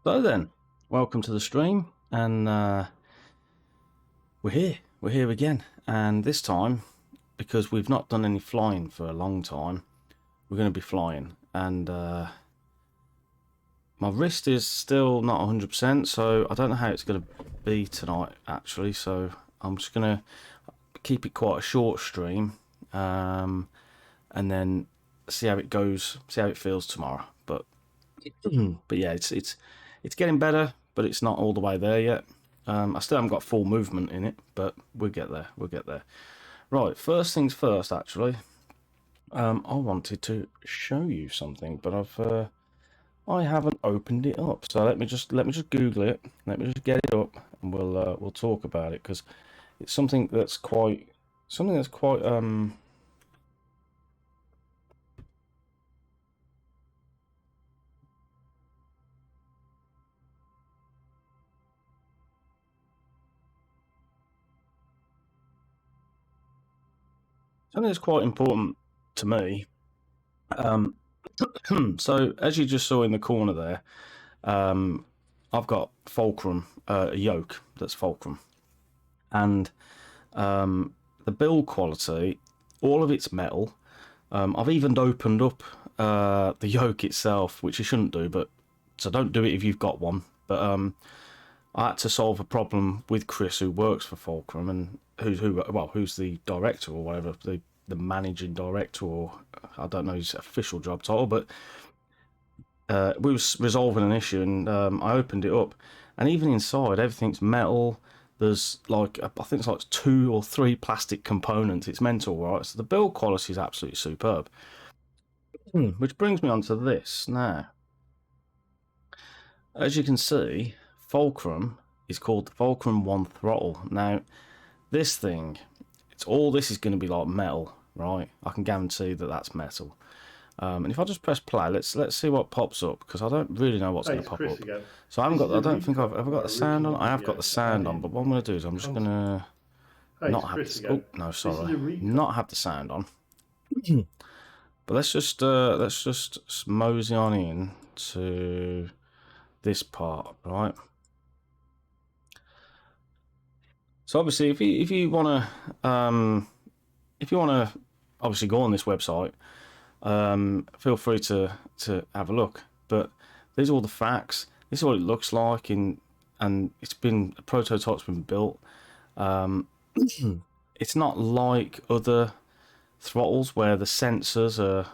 So then, welcome to the stream, and we're here again, and this time, because we've not done any flying for a long time, we're going to be flying, and my wrist is still not 100%, so I don't know how it's going to be tonight, actually, so I'm just going to keep it quite a short stream, and then see how it goes, see how it feels tomorrow, but yeah, it's getting better, but it's not all the way there yet. I still haven't got full movement in it, but we'll get there. We'll get there. Right, first things first. Actually, I wanted to show you something, but I haven't opened it up. So let me just Google it. Let me just get it up, and we'll talk about it, because it's something that's quite important to me. So as you just saw in the corner there, I've got Fulcrum, a yoke that's Fulcrum, and the build quality, all of it's metal. I've even opened up the yoke itself, which you shouldn't do, but so don't do it if you've got one. But I had to solve a problem with Chris, who works for Fulcrum, and who's the director or whatever, the managing director, or I don't know his official job title, but we was resolving an issue, and I opened it up, and even inside everything's metal. There's like, I think it's like 2 or 3 plastic components. It's mental, right? So the build quality is absolutely superb. Which brings me on to this now. As you can see, Fulcrum is called the Fulcrum 1 throttle. Now, this thing, this is going to be like metal, right? I can guarantee that that's metal. And if I just press play, let's see what pops up, because I don't really know what's going to pop up. Again. So I don't think I've ever got the sound on. I have got the sound on, but what I'm going to do is I'm just going to not have the, oh no, sorry, not have the sound on. But let's just mosey on in to this part, right? So obviously, if you want to obviously go on this website, feel free to have a look. But these are all the facts. This is what it looks like, and it's been, a prototype's been built. It's not like other throttles where the sensors are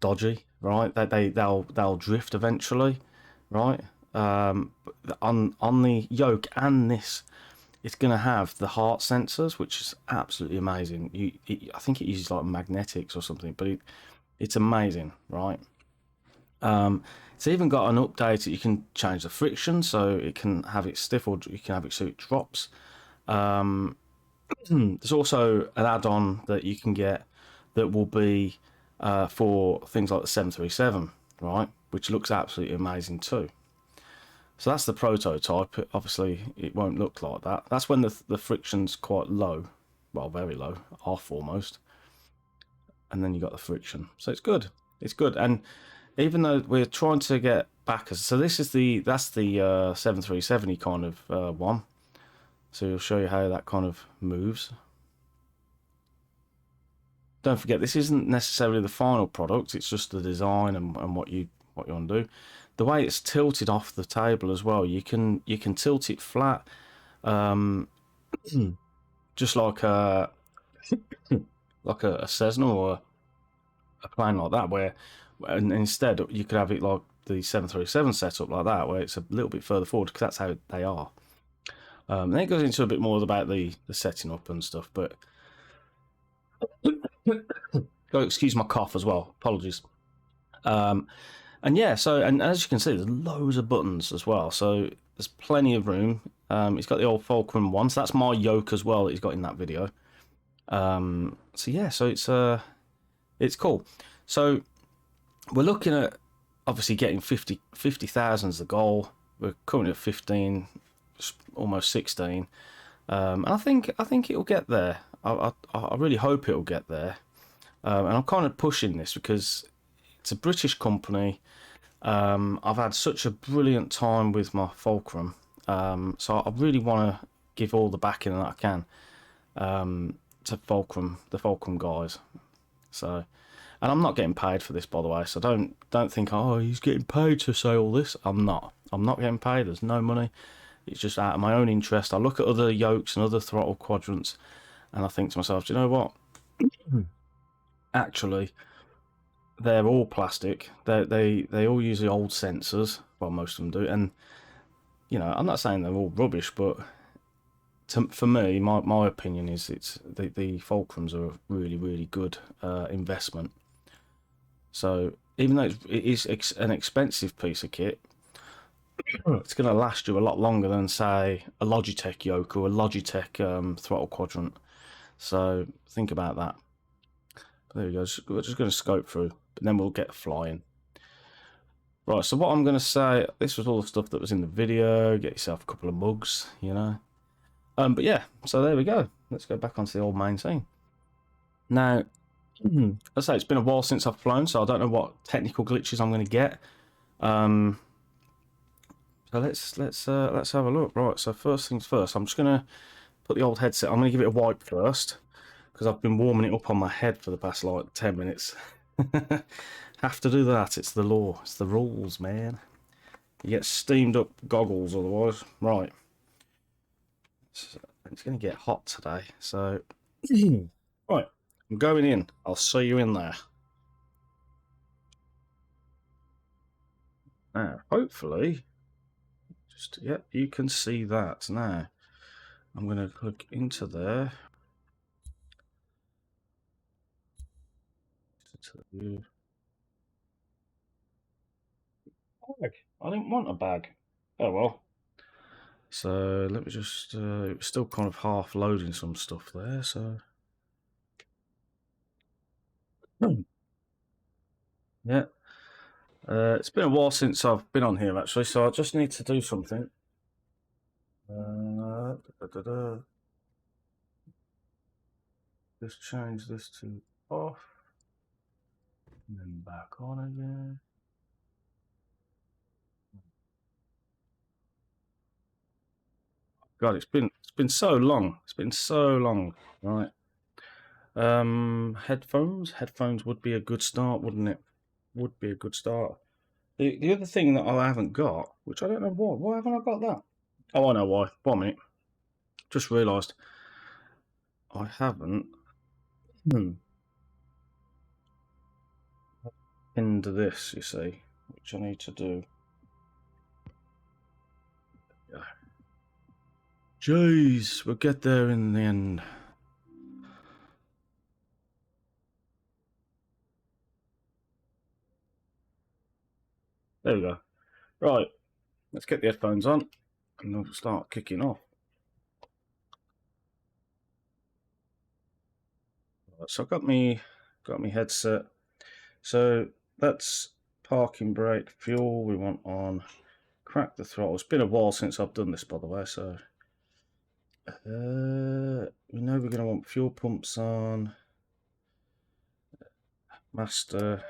dodgy, right? They'll drift eventually, right? On the yoke and this, it's going to have the heart sensors, which is absolutely amazing. I think it uses like magnetics or something, but it's amazing, right? It's even got an update that you can change the friction, so it can have it stiff, or you can have it so it drops. There's also an add-on that you can get that will be for things like the 737, right? Which looks absolutely amazing too. So that's the prototype. Obviously, it won't look like that. That's when the friction's quite low, well, very low, off almost, and then you got the friction. So it's good. It's good. And even though we're trying to get back, so that's the 737 kind of one. So we'll show you how that kind of moves. Don't forget, this isn't necessarily the final product. It's just the design and what you want to do. The way it's tilted off the table as well, you can tilt it flat, just like a Cessna or a plane like that, and instead you could have it like the 737 setup like that, where it's a little bit further forward, because that's how they are. Then it goes into a bit more about the setting up and stuff, but oh, excuse my cough as well, apologies. And yeah, so, and as you can see, there's loads of buttons as well, so there's plenty of room. It's got the old Fulcrum one, so that's my yoke as well that he's got in that video. So yeah, so it's cool. So we're looking at obviously getting 50,000 as the goal. We're currently at 15, almost 16, and I think it'll get there. I really hope it'll get there, and I'm kind of pushing this because it's a British company. I've had such a brilliant time with my Fulcrum, so I really want to give all the backing that I can to Fulcrum, the Fulcrum guys. So, and I'm not getting paid for this, by the way. So don't think, oh, he's getting paid to say all this. I'm not. I'm not getting paid. There's no money. It's just out of my own interest. I look at other yokes and other throttle quadrants, and I think to myself, do you know what? Actually, they're all plastic. They all use the old sensors. Well, most of them do. And you know, I'm not saying they're all rubbish, but for me, my opinion is it's the Fulcrums are a really good investment. So even though it is an expensive piece of kit, it's going to last you a lot longer than, say, a Logitech yoke or a Logitech throttle quadrant. So think about that. There we go. We're just going to scope through, but then we'll get flying. Right, so what I'm going to say, this was all the stuff that was in the video. Get yourself a couple of mugs, you know. But yeah, so there we go. Let's go back onto the old main scene. Now, I say it's been a while since I've flown, so I don't know what technical glitches I'm going to get. So let's have a look. Right, so first things first, I'm just going to put the old headset. I'm going to give it a wipe first because I've been warming it up on my head for the past like 10 minutes. Have to do that. It's the law. It's the rules, man. You get steamed up goggles otherwise. Right. So it's going to get hot today. So, right. I'm going in. I'll see you in there. Now, hopefully, just, yep, you can see that. Now, I'm going to click into there. Bag. I didn't want a bag. Oh well. So let me just. It was still kind of half loading some stuff there. So. Yeah. It's been a while since I've been on here actually, so I just need to do something. Just change this to off, and then back on again. God, it's been so long. It's been so long, right? Headphones would be a good start, wouldn't it? Would be a good start. The other thing that I haven't got, which I don't know why haven't I got that? Oh, I know why. 1 minute. Just realised I haven't into this, you see, which I need to do. Jeez, we'll get there in the end. There we go. Right, let's get the headphones on and we'll start kicking off. Right, so I've got me headset. So that's parking brake, fuel we want on, crack the throttle. It's been a while since I've done this, by the way, so we know we're going to want fuel pumps on, master,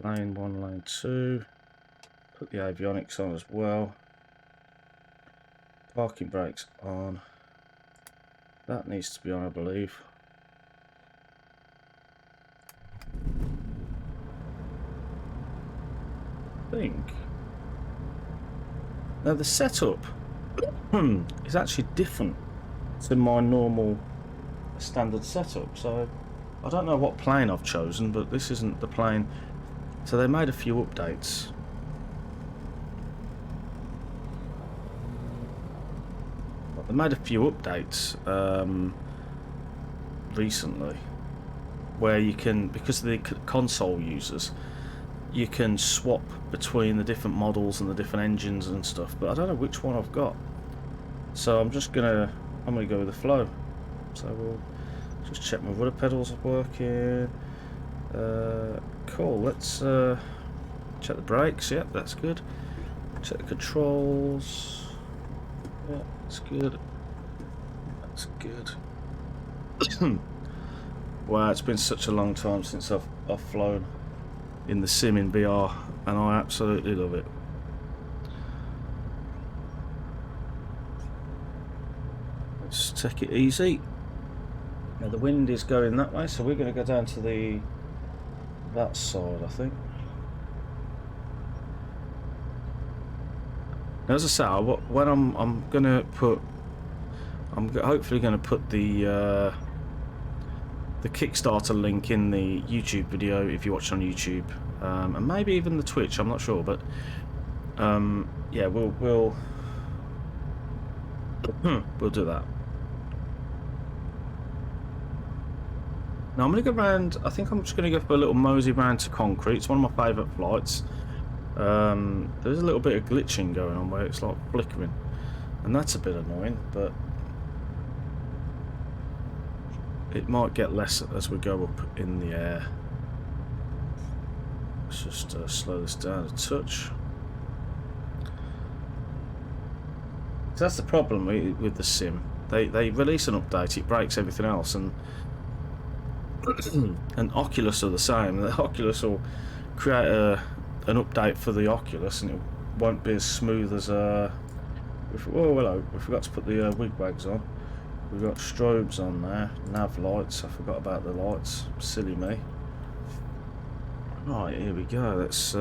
lane 1, lane 2, put the avionics on as well, parking brakes on, that needs to be on, I believe. I think. Now the setup is actually different to my normal standard setup, so I don't know what plane I've chosen, but this isn't the plane. So they made a few updates. They made a few updates recently where you can, because of the console users, you can swap between the different models and the different engines and stuff, but I don't know which one I've got. So I'm gonna go with the flow. So we'll just check my rudder pedals are working. Cool. Let's check the brakes. Yep, that's good. Check the controls. Yeah, that's good. That's good. Wow, it's been such a long time since I've flown. in the sim in VR, and I absolutely love it. Let's take it easy. Now the wind is going that way, so we're going to go down to that side, I think. Now, as I say, when I'm gonna put, I'm hopefully going to put the Kickstarter link in the YouTube video if you watch on YouTube, and maybe even the Twitch. I'm not sure, but yeah, we'll we'll do that. Now I'm going to go around. I think I'm just going to go for a little mosey round to concrete. It's one of my favourite flights. There's a little bit of glitching going on where it's like flickering, and that's a bit annoying, but it might get less as we go up in the air. Let's just slow this down a touch. So that's the problem with the sim. They release an update, it breaks everything else, and Oculus are the same. The Oculus will create an update for the Oculus, and it won't be as smooth as oh hello, we forgot to put the wigwags on. We've got strobes on there, nav lights. I forgot about the lights. Silly me. Right, here we go. Let's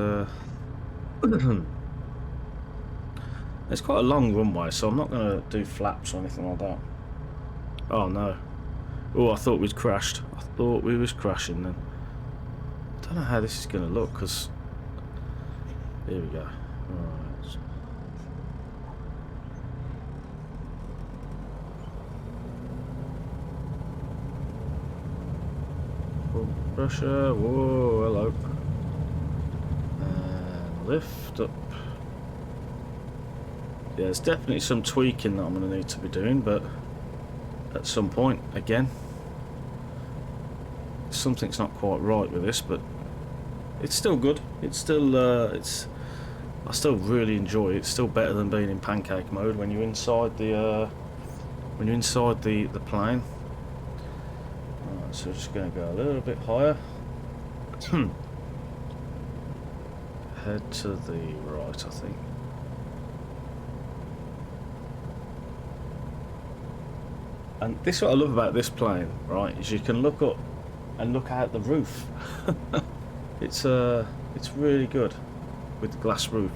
it's quite a long runway, so I'm not going to do flaps or anything like that. Oh no. Oh, I thought we'd crashed. I thought we was crashing then. I don't know how this is going to look, because... Here we go. Right. Full pressure. Whoa, hello. And lift up. Yeah, there's definitely some tweaking that I'm going to need to be doing, but at some point, again, something's not quite right with this, but it's still good. It's still, I still really enjoy it. It's still better than being in pancake mode when you're inside the plane. Right, so we're just going to go a little bit higher. Head to the right, I think. And this is what I love about this plane, right? Is you can look up and look out the roof. It's really good with the glass roof.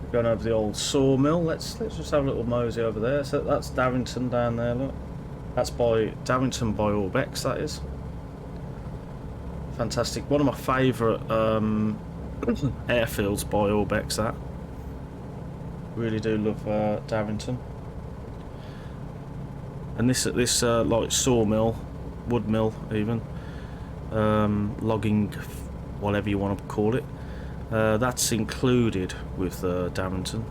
We're going over the old sawmill. Let's just have a little mosey over there. So that's Darrington down there. Look, that's by Darrington by Orbex. That is fantastic. One of my favourite airfields by Orbex. That. Really do love Darrington. And this like sawmill, wood mill even, logging, whatever you want to call it, that's included with Darrington.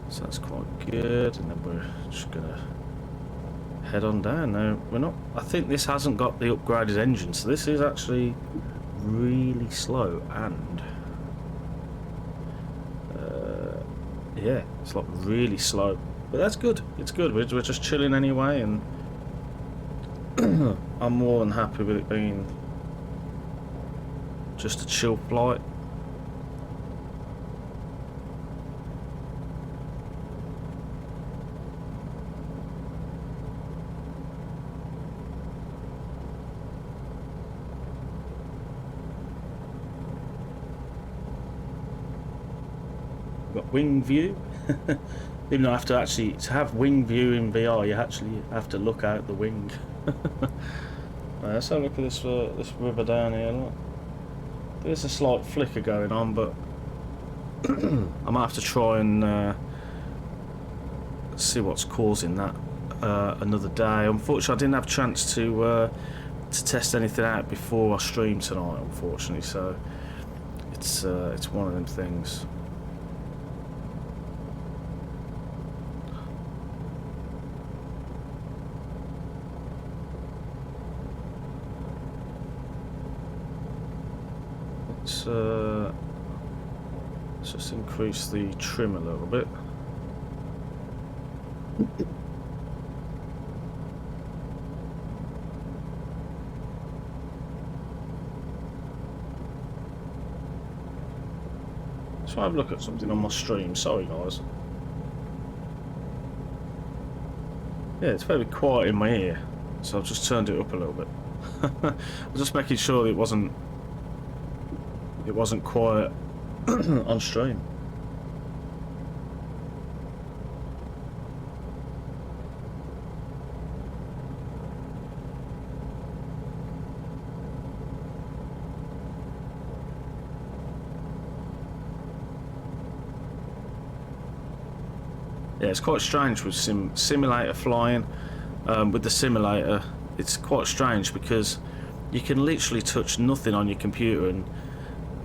So that's quite good. And then we're just gonna head on down. Now we're not. I think this hasn't got the upgraded engine, so this is actually really slow and. Yeah, it's like really slow, but that's good. It's good. We're just chilling anyway, and I'm more than happy with it being just a chill flight. Got wing view. Even though I have to actually, to have wing view in VR, you actually have to look out the wing. Right, let's have a look at this river down here. Look. There's a slight flicker going on, but I might have to try and see what's causing that another day. Unfortunately, I didn't have a chance to test anything out before I streamed tonight, unfortunately. So it's one of them things. Let's just increase the trim a little bit. Let's have a look at something on my stream. Sorry, guys. Yeah, it's very quiet in my ear, so I've just turned it up a little bit. I'm just making sure it wasn't quiet on stream. Yeah, it's quite strange with simulator flying. With the simulator, it's quite strange because you can literally touch nothing on your computer, and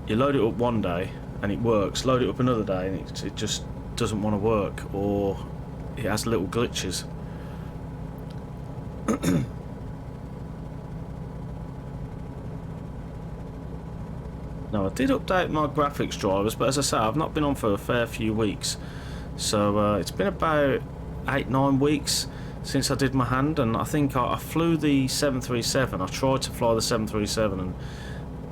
you load it up one day and it works, load it up another day and it just doesn't want to work, or it has little glitches. Now, I did update my graphics drivers, but as I say, I've not been on for a fair few weeks. So it's been about 8-9 weeks since I did my hand, and I think I flew the 737. I tried to fly the 737 and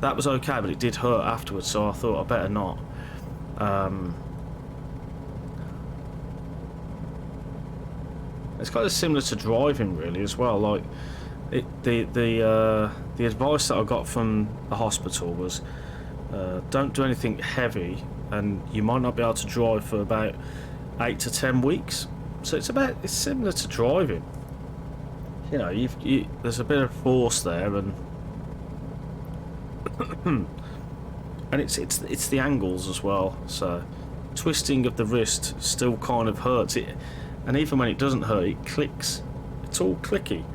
that was okay, but it did hurt afterwards, so I thought I better not. It's kind of similar to driving really as well. Like the advice that I got from the hospital was don't do anything heavy and you might not be able to drive for about 8 to 10 weeks. So it's similar to driving. You know, there's a bit of force there, and and it's the angles as well. So twisting of the wrist still kind of hurts it, and even when it doesn't hurt, it clicks. It's all clicky.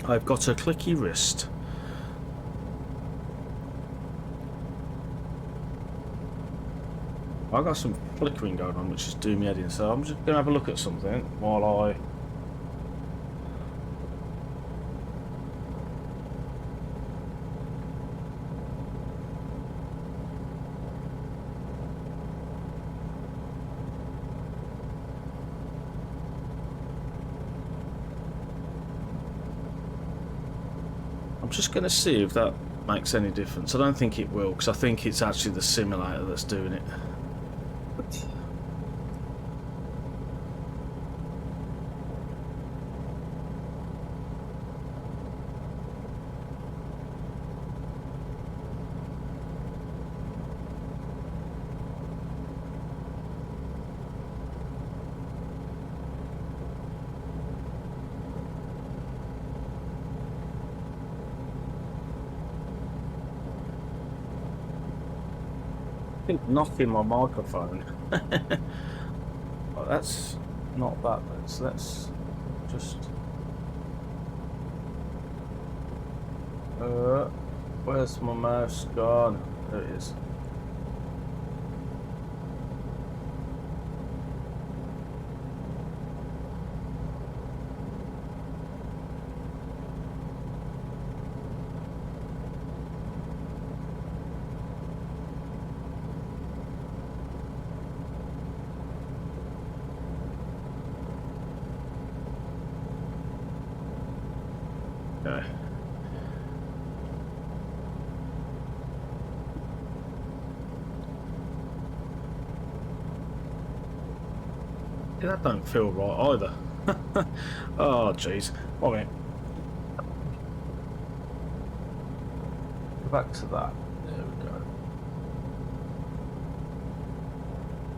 I've got a clicky wrist. I've got some flickering going on, which is doing me head in, so I'm just going to have a look at something while I... I'm just going to see if that makes any difference. I don't think it will, because I think it's actually the simulator that's doing it. I think knocking my microphone. Well, that's not that bad. So let's just. Where's my mouse gone? There it is. Okay. Yeah, that don't feel right either. Oh jeez. Wait a minute. Go back to that. There we go.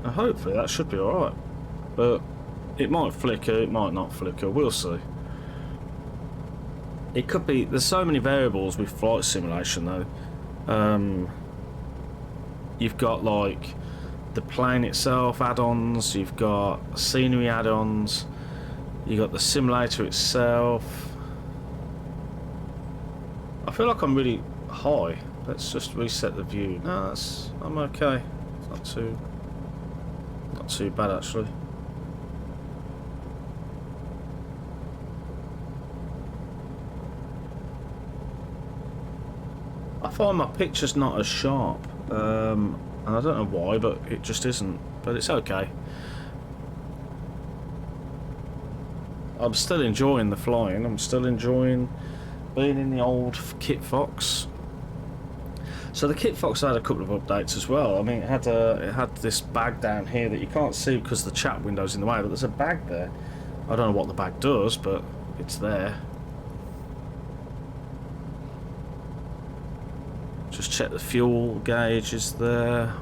And hopefully that should be alright. But it might flicker, it might not flicker, we'll see. It could be, there's so many variables with flight simulation though. You've got like the plane itself add-ons, you've got scenery add-ons, you've got the simulator itself. I feel like I'm really high. Let's just reset the view. No, I'm okay. It's not too bad actually. I find my picture's not as sharp, and I don't know why, but it just isn't. But it's okay. I'm still enjoying the flying. I'm still enjoying being in the old Kitfox. So the Kitfox had a couple of updates as well. I mean, it had this bag down here that you can't see because the chat window's in the way, but there's a bag there. I don't know what the bag does, but it's there. Just check the fuel gauge is there.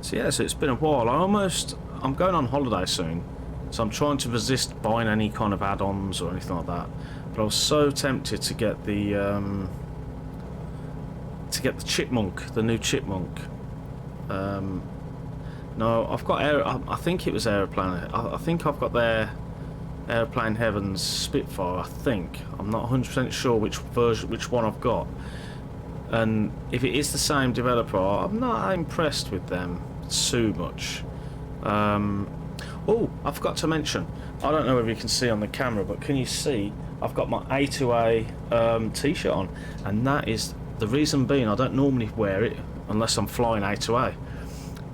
So yeah, so it's been a while. I'm going on holiday soon, so I'm trying to resist buying any kind of add-ons or anything like that. But I was so tempted to get the chipmunk, the new chipmunk. No, I've got I think it was aeroplane. I think I've got their Airplane Heaven's Spitfire. I think I'm not 100% sure which one I've got. And if it is the same developer, I'm not impressed with them too much. Oh, I forgot to mention, I don't know whether you can see on the camera, but can you see I've got my A2A t-shirt on, and that is the reason being I don't normally wear it unless I'm flying A2A,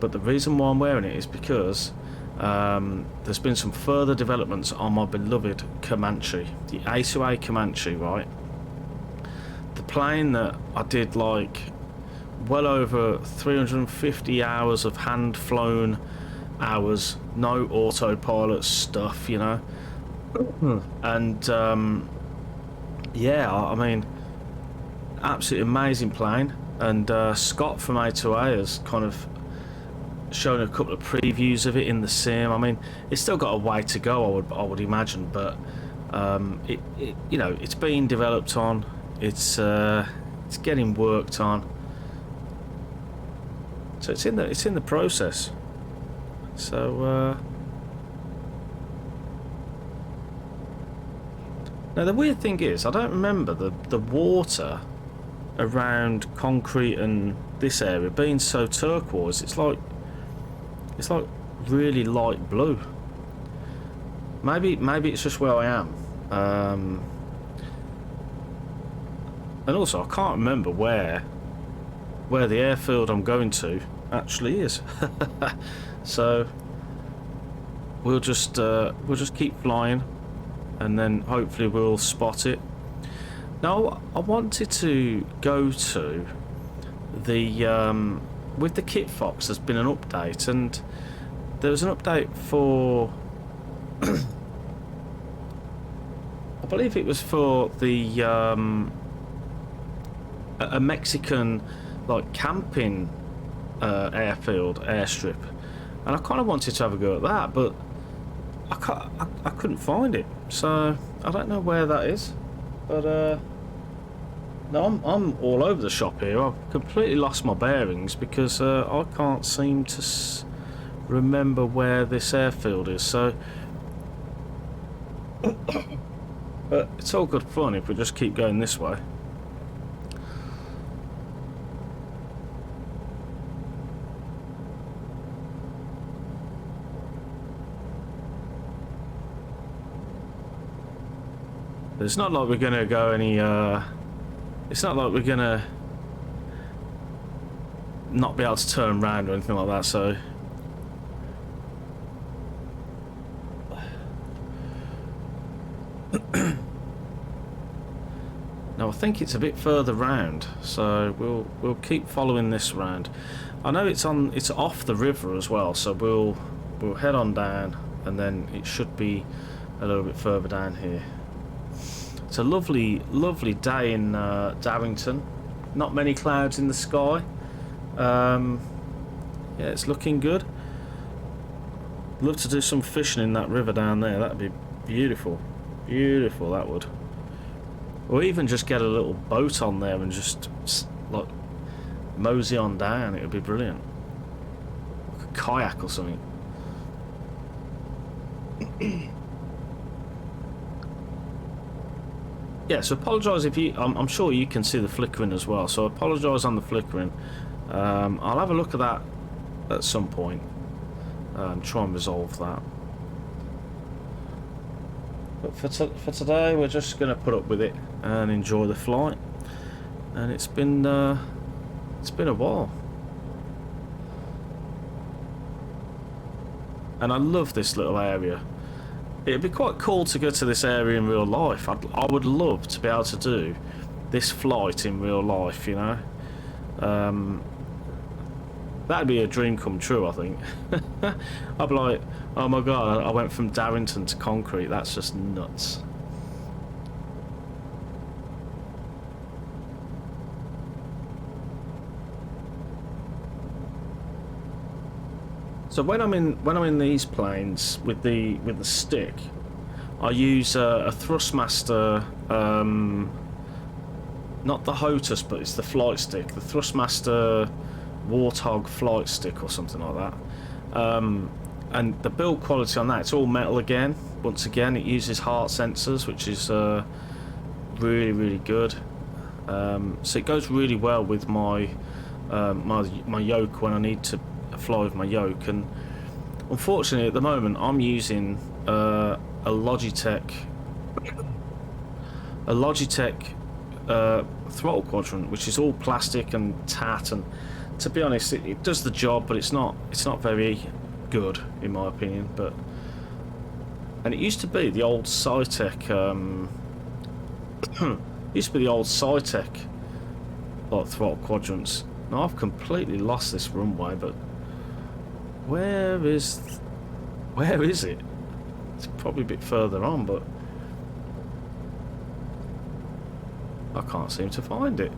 but the reason why I'm wearing it is because there's been some further developments on my beloved Comanche, the A2A Comanche, right? The plane that I did like well over 350 hours of hand-flown hours, no autopilot stuff, you know. And yeah, I mean, absolutely amazing plane. And Scott from A2A has kind of shown a couple of previews of it in the sim. I mean, it's still got a way to go, I would imagine, but it you know, it's being developed on. It's getting worked on, so it's in the process. So now the weird thing is, I don't remember the water around concrete and this area being so turquoise. It's like really light blue. Maybe it's just where I am. And also, I can't remember where the airfield I'm going to actually is. So we'll just keep flying, and then hopefully we'll spot it. Now, I wanted to go to the with the Kitfox. There's been an update, and there was an update for I believe it was for the a Mexican like camping airstrip, and I kind of wanted to have a go at that, but I couldn't find it, so I don't know where that is. But no, I'm all over the shop here. I've completely lost my bearings because I can't seem to remember where this airfield is. So but it's all good fun if we just keep going this way. It's not like we're gonna go any it's not like we're gonna not be able to turn around or anything like that, so now I think it's a bit further round, so we'll keep following this round. I know it's off the river as well, so we'll head on down, and then it should be a little bit further down here. It's a lovely day in Darrington. Not many clouds in the sky. Yeah, it's looking good. Love to do some fishing in that river down there. That'd be beautiful. Beautiful, that would. Or even just get a little boat on there and just like mosey on down. It would be brilliant. Like a kayak or something. Yeah, so apologise if you... I'm sure you can see the flickering as well, so apologise on the flickering. I'll have a look at that at some point. Try and resolve that. But for today, we're just going to put up with it and enjoy the flight. And it's been a while. And I love this little area. It'd be quite cool to go to this area in real life. I would love to be able to do this flight in real life, you know. That'd be a dream come true, I think. I'd be like, oh my god, I went from Darrington to concrete. That's just nuts. So when I'm in these planes with the stick, I use a Thrustmaster, not the HOTUS, but it's the flight stick, the Thrustmaster Warthog flight stick or something like that. And the build quality on that, it's all metal again. Once again, it uses heart sensors, which is really good. So it goes really well with my my yoke when I need to fly with my yoke. And unfortunately, at the moment, I'm using a Logitech throttle quadrant, which is all plastic and tat, and to be honest, it does the job, but it's not very good in my opinion. And it used to be the old Cytec like throttle quadrants. Now I've completely lost this runway, but where is it? It's probably a bit further on, but I can't seem to find it.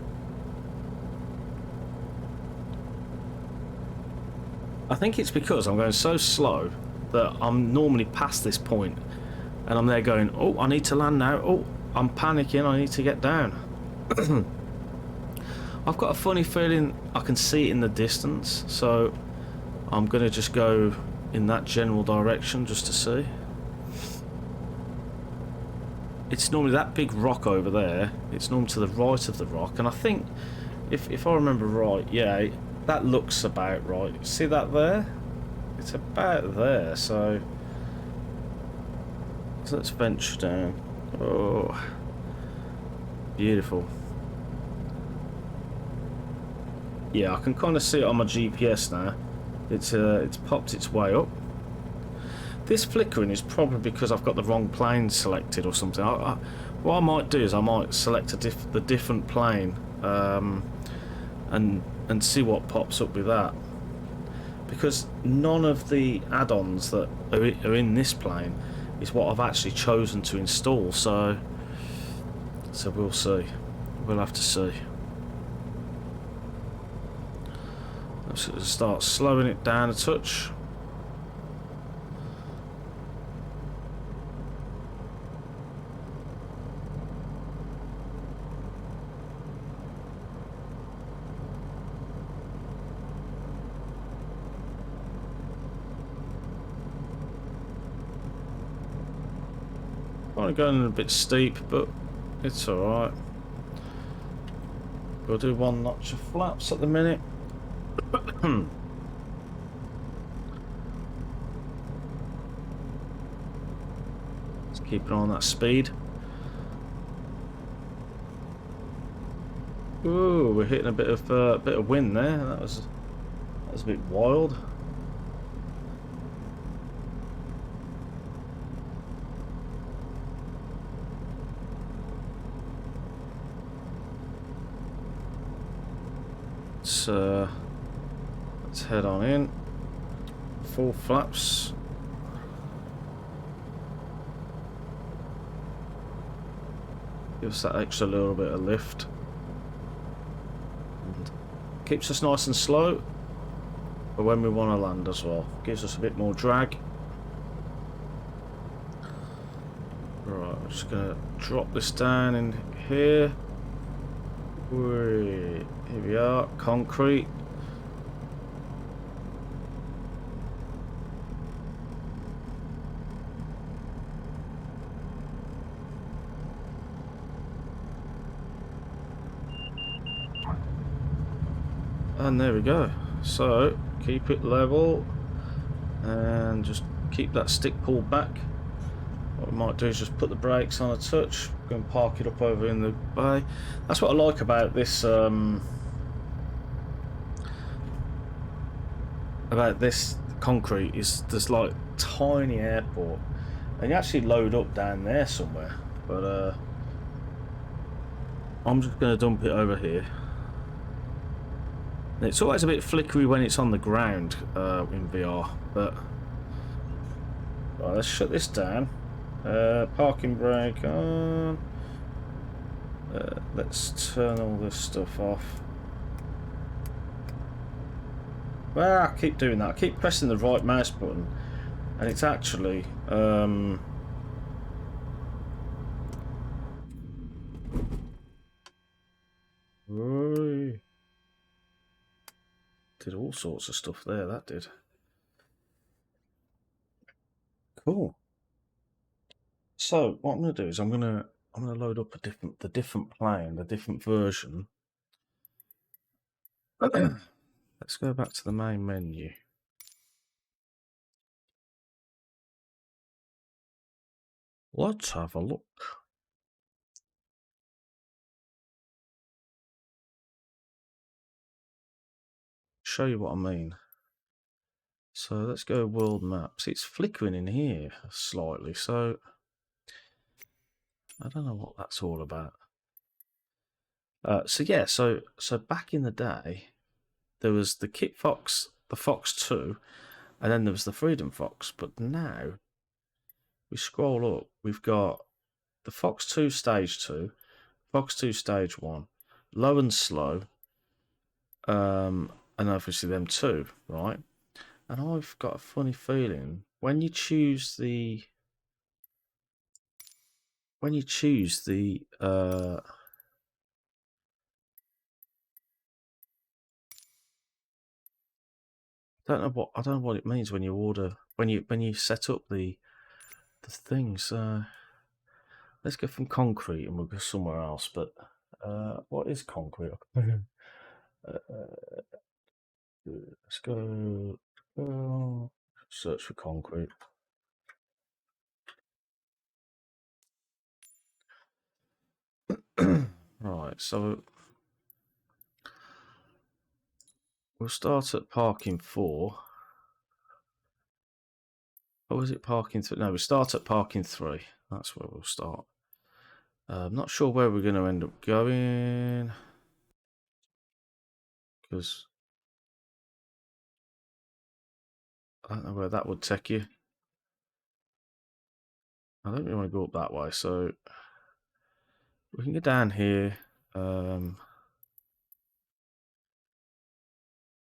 I think it's because I'm going so slow that I'm normally past this point, and I'm there going, oh, I need to land now. Oh, I'm panicking. I need to get down. I've got a funny feeling I can see it in the distance, so I'm going to just go in that general direction just to see. It's normally that big rock over there. It's normally to the right of the rock, and I think, if I remember right, yeah, that looks about right. See that there? It's about there, so let's venture down. Oh, beautiful. Yeah, I can kind of see it on my GPS now. It's popped its way up. This flickering is probably because I've got the wrong plane selected or something. What I might do is I might select the different plane and see what pops up with that, because none of the add-ons that are in this plane is what I've actually chosen to install. So we'll see. We'll have to see. Let's start slowing it down a touch. Kind of going a bit steep, but it's alright. We'll do one notch of flaps at the minute. Let's keep it on that speed. Ooh, we're hitting a bit of wind there. That was a bit wild. Let's head on in. Full flaps. Give us that extra little bit of lift. And keeps us nice and slow, but when we want to land as well, gives us a bit more drag. Right, I'm just gonna drop this down in here. Here we are, concrete. And there we go. So keep it level and just keep that stick pulled back. what we might do is just put the brakes on a touch, go and park it up over in the bay. That's what I like about this concrete, is there's like tiny airport, and you actually load up down there somewhere, but I'm just going to dump it over here. It's always a bit flickery when it's on the ground in VR, but right, let's shut this down. Parking brake on. Let's turn all this stuff off. Well, I keep doing that. I keep pressing the right mouse button, and it's actually did all sorts of stuff there. That did. Cool. So what I'm going to do is I'm going to load up the different plane, the different version. Let's go back to the main menu. Let's have a look. Show you what I mean. So let's go world maps. It's flickering in here slightly, so I don't know what that's all about. So yeah, so back in the day, there was the Kitfox, the Fox 2, and then there was the Freedom Fox. But now we scroll up, we've got the Fox 2 Stage 2, Fox 2 Stage 1, low and slow, and obviously them two, right? And I've got a funny feeling when you choose the I don't know what it means when you order when you set up the things. Let's go from concrete and we'll go somewhere else. But what is concrete? Let's go. Search for concrete. Right, so we'll start at parking 4. Or is it parking 3? No, we start at parking 3. That's where we'll start. I'm not sure where we're going to end up going, because I don't know where that would take you. I don't really want to go up that way, so we can go down here.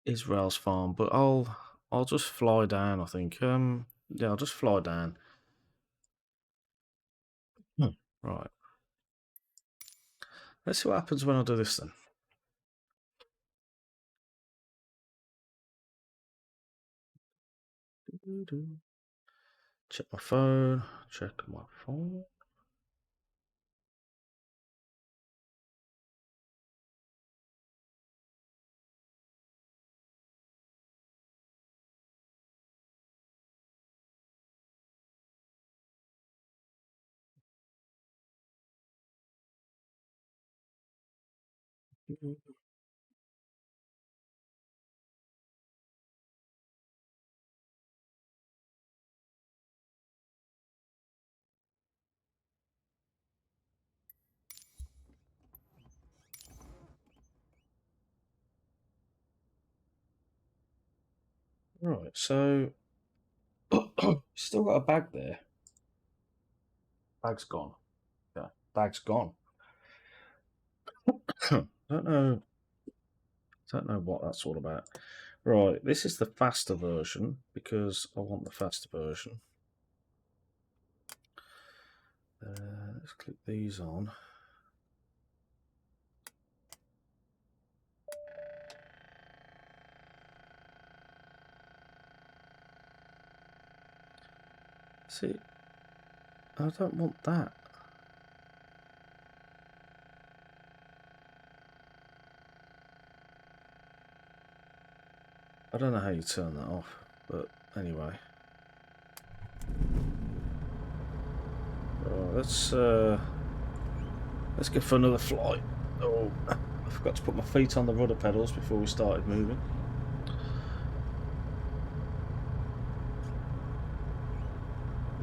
Israel's farm, but I'll just fly down, I think. Yeah, I'll just fly down. Right. Let's see what happens when I do this then. Check my phone. Check my phone. Right, so still got a bag there. Bag's gone. Yeah, bag's gone. Don't know what that's all about. Right, this is the faster version because I want the faster version. Let's click these on. See, I don't want that. I don't know how you turn that off, but anyway. let's go for another flight. Oh, I forgot to put my feet on the rudder pedals before we started moving.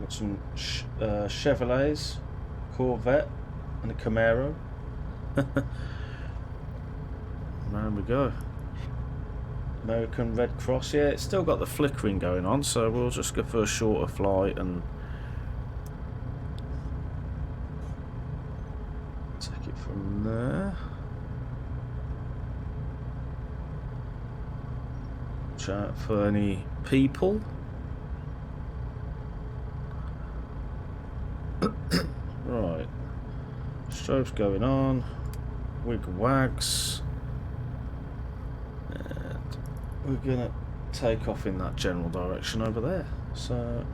Got some Chevrolets, Corvette, and a Camaro. There we go. American Red Cross. Yeah, it's still got the flickering going on, so we'll just go for a shorter flight and take it from there. Watch out for any people. Right, strobes going on, wig wags, and we're gonna take off in that general direction over there. So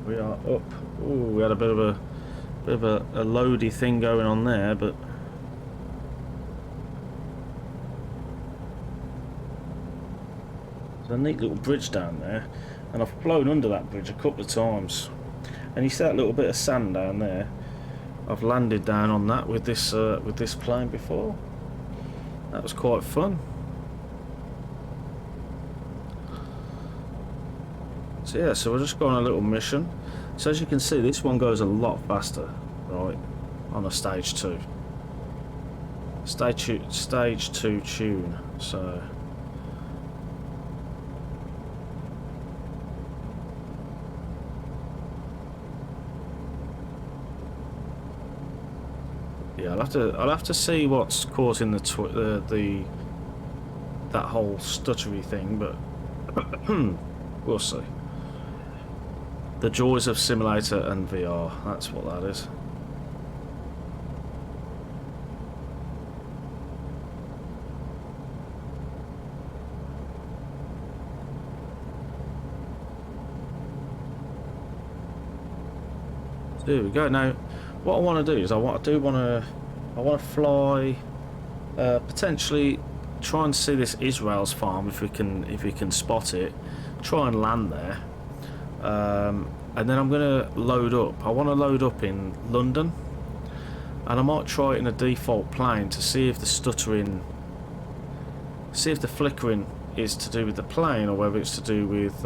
we are up. Ooh, we had a bit of a loady thing going on there, but there's a neat little bridge down there, and I've flown under that bridge a couple of times. And you see that little bit of sand down there? I've landed down on that with this plane before. That was quite fun. So yeah, so we're just going on a little mission. So as you can see, this one goes a lot faster, right, on a stage 2. Stage 2 tune, so yeah, I'll have to see what's causing that whole stuttery thing, but we'll see. The joys of simulator and VR, that's what that is. So there we go. Now, what I want to do is I want to fly, potentially try and see this Israel's farm if we can spot it. Try and land there. And then I'm going to load up. I want to load up in London, and I might try it in a default plane to see if the stuttering, see if the flickering is to do with the plane or whether it's to do with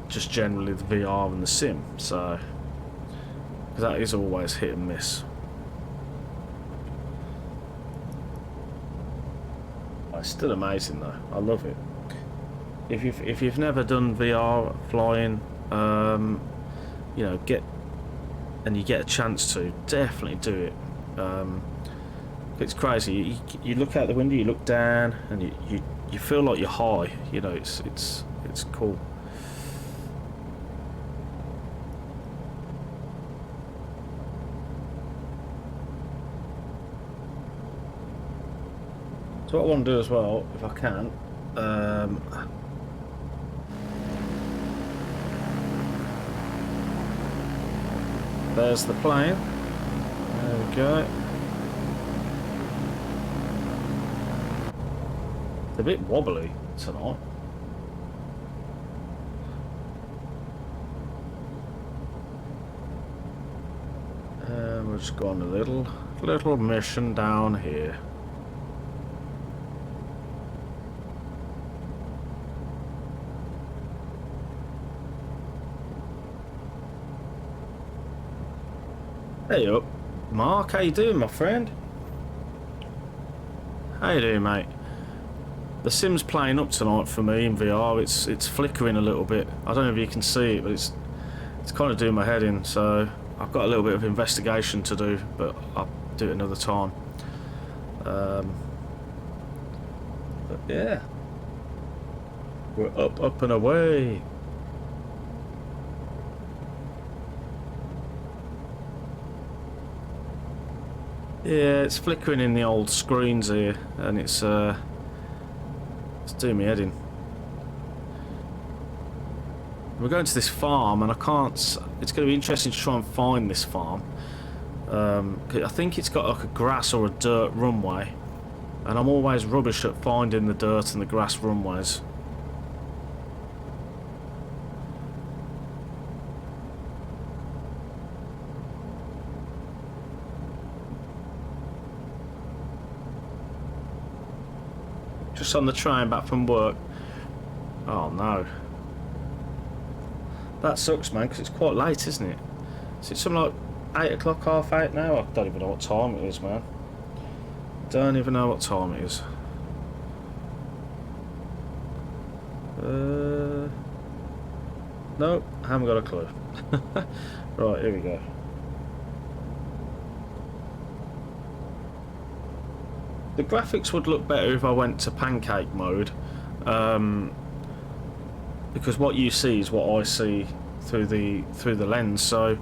just generally the VR and the sim. So, because that is always hit and miss. It's still amazing though. I love it. If you've never done VR flying, you know, you get a chance to, definitely do it. It's crazy. You look out the window, you look down, and you feel like you're high. You know, it's cool. So what I want to do as well, if I can. There's the plane. There we go. It's a bit wobbly tonight. And we'll just go on a little mission down here. Hey up, Mark, how you doing, my friend? How you doing, mate? The sim's playing up tonight for me in VR. It's flickering a little bit. I don't know if you can see it, but it's kind of doing my head in. So I've got a little bit of investigation to do, but I'll do it another time. But yeah, we're up and away. Yeah, it's flickering in the old screens here, and it's do me head in. We're going to this farm, and I can't. It's going to be interesting to try and find this farm. I think it's got like a grass or a dirt runway, and I'm always rubbish at finding the dirt and the grass runways. Just on the train back from work. Oh no. That sucks, man, because it's quite late, isn't it? Is it something like 8 o'clock, half 8 now? I don't even know what time it is, man. Don't even know what time it is. Nope, I haven't got a clue. Right, here we go. The graphics would look better if I went to pancake mode, because what you see is what I see through the lens. So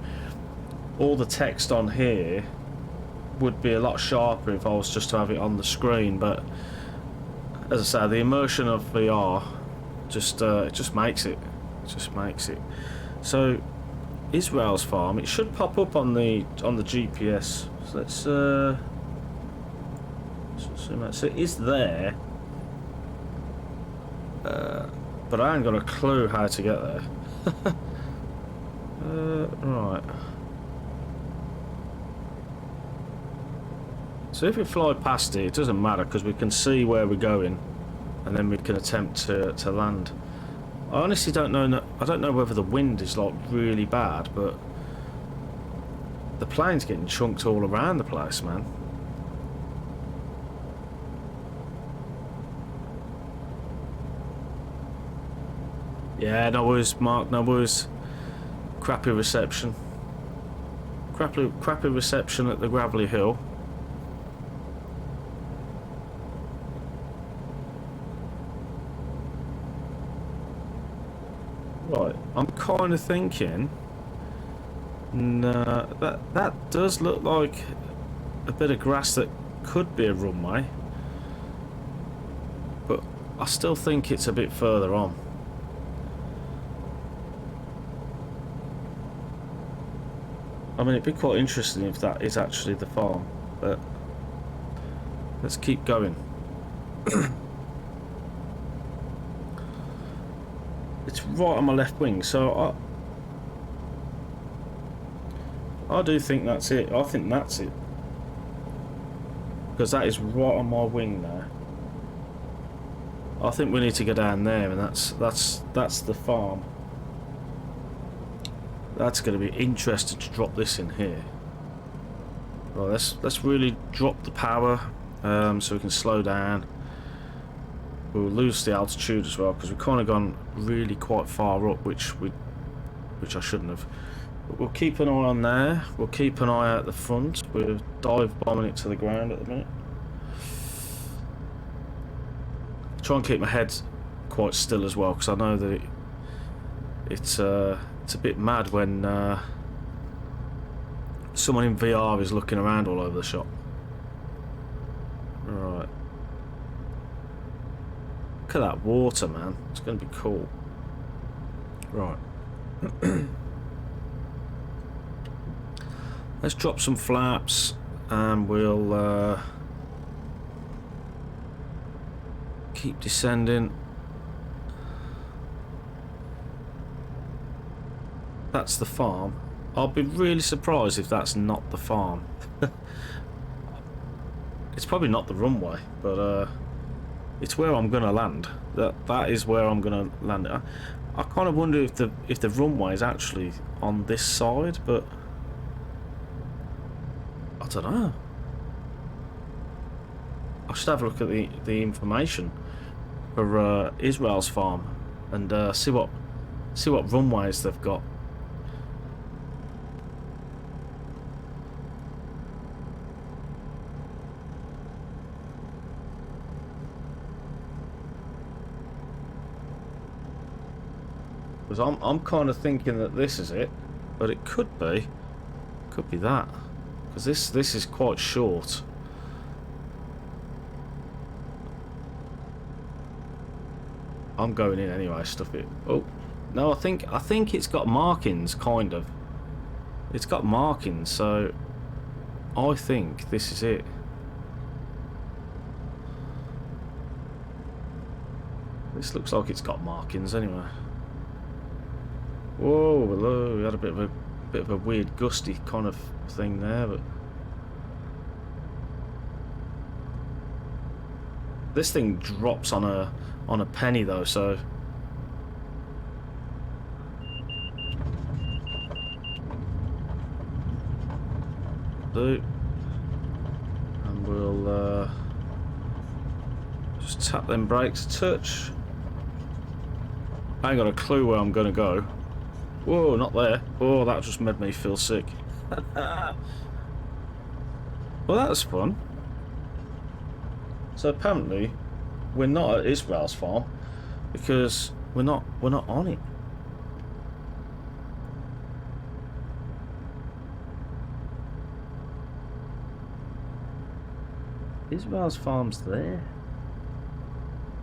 all the text on here would be a lot sharper if I was just to have it on the screen. But as I say, the immersion of VR it just makes it. It just makes it. So Israel's farm. It should pop up on the GPS. So let's. So it is there, but I ain't got a clue how to get there. Right. So if we fly past it doesn't matter, because we can see where we're going, and then we can attempt to land. I honestly don't know. I don't know whether the wind is like really bad, but the plane's getting chunked all around the place, man. Yeah, no worries, Mark, no worries. Crappy reception. Crappy reception at the gravelly hill. Right, I'm kind of thinking... No, that does look like a bit of grass that could be a runway. But I still think it's a bit further on. I mean, it'd be quite interesting if that is actually the farm, but let's keep going. It's right on my left wing, so I do think that's it. I think that's it, because that is right on my wing now. I think we need to go down there, and that's the farm. That's going to be interesting to drop this in here. Well, let's really drop the power, so we can slow down. We'll lose the altitude as well, because we've kind of gone really quite far up, which I shouldn't have. But we'll keep an eye on there. We'll keep an eye out the front. We're dive bombing it to the ground at the minute. Try and keep my head quite still as well, because I know that it's a bit mad when someone in VR is looking around all over the shop. Right. Look at that water, man. It's going to be cool. Right. Let's drop some flaps, and we'll keep descending. That's the farm. I'll be really surprised if that's not the farm. It's probably not the runway, but it's where I'm gonna land. That is where I'm gonna land. I kind of wonder if the runway is actually on this side, but I don't know. I should have a look at the information for Israel's farm and see what runways they've got. Because I'm kind of thinking that this is it, but it could be that, because this is quite short. I'm going in anyway. Stuff it. Oh no, I think it's got markings, kind of. It's got markings, so I think this is it. This looks like it's got markings anyway. Whoa, hello. We had a bit of a weird gusty kind of thing there, but this thing drops on a penny though, so and we'll just tap them brakes a touch. I ain't got a clue where I'm gonna go. Whoa, not there. Oh, that just made me feel sick. Well, that's fun. So apparently we're not at Israel's farm because we're not on it. Israel's farm's there.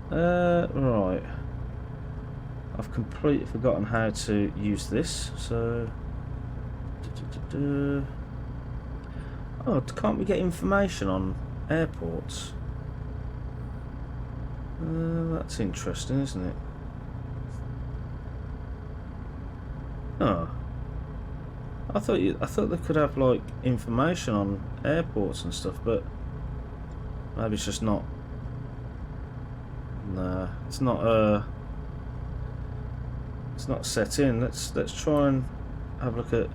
Right. I've completely forgotten how to use this, so... Oh, can't we get information on airports? That's interesting, isn't it? Oh. I thought they could have, like, information on airports and stuff, but... Maybe it's just not... Nah, it's not, it's not set in. Let's try and have a look at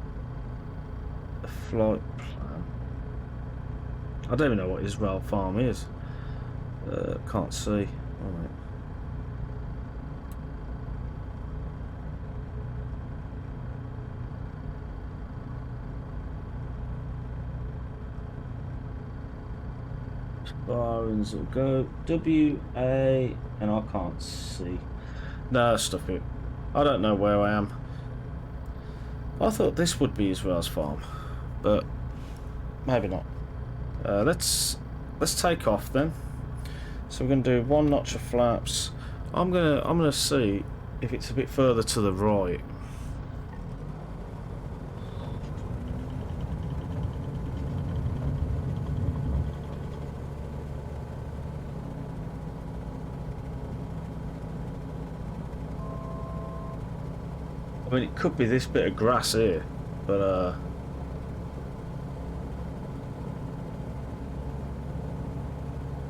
a flight plan. I don't even know what Israel farm is. Can't see. Alright. Barons will go WA, and I can't see. No, stuff it. I don't know where I am. I thought this would be Israel's farm, but maybe not. Let's take off then. So we're gonna do one notch of flaps. I'm gonna see if it's a bit further to the right. I mean, it could be this bit of grass here, but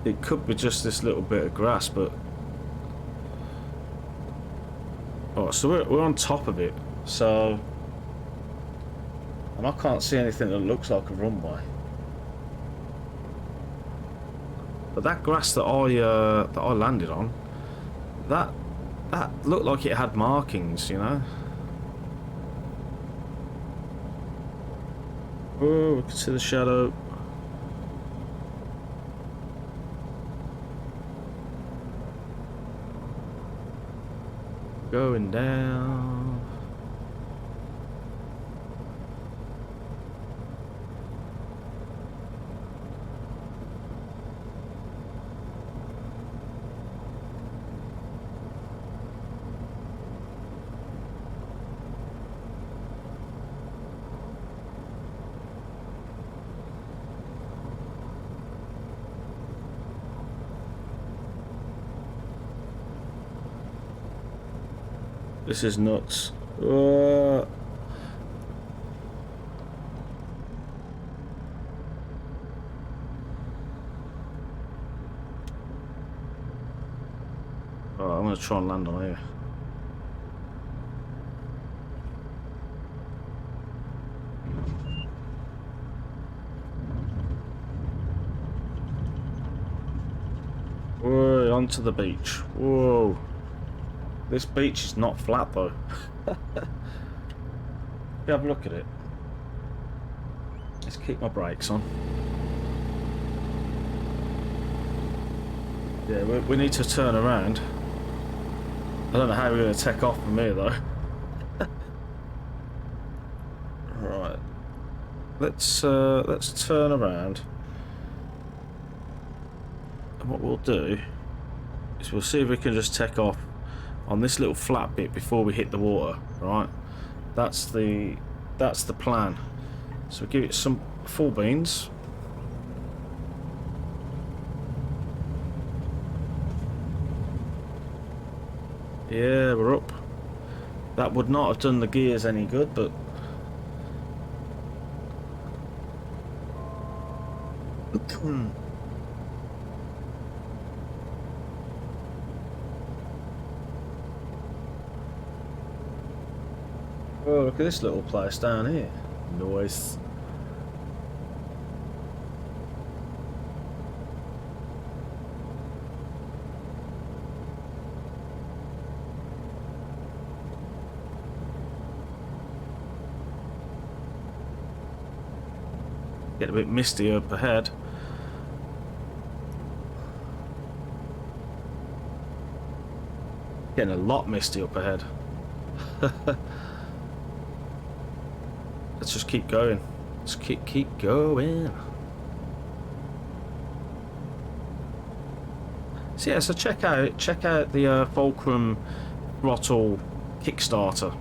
it could be just this little bit of grass, but oh, so we're on top of it, so, and I can't see anything that looks like a runway. But that grass that I landed on, that looked like it had markings, you know. Oh, we can see the shadow. Going down. This is nuts. Oh, I'm going to try and land on here. Whoa, onto the beach. Whoa. This beach is not flat though. Have a look at it. Let's keep my brakes on. Yeah, we need to turn around. I don't know how we're going to take off from here though. Right. Let's turn around. And what we'll do is we'll see if we can just take off on this little flat bit before we hit the water, right? That's the plan. So give it some full beans. Yeah, we're up. That would not have done the gears any good, but oh, look at this little place down here. Nice. Get a bit misty up ahead. Getting a lot misty up ahead. Let's just keep going. Let's keep going. So yeah, so check out the Fulcrum throttle Kickstarter,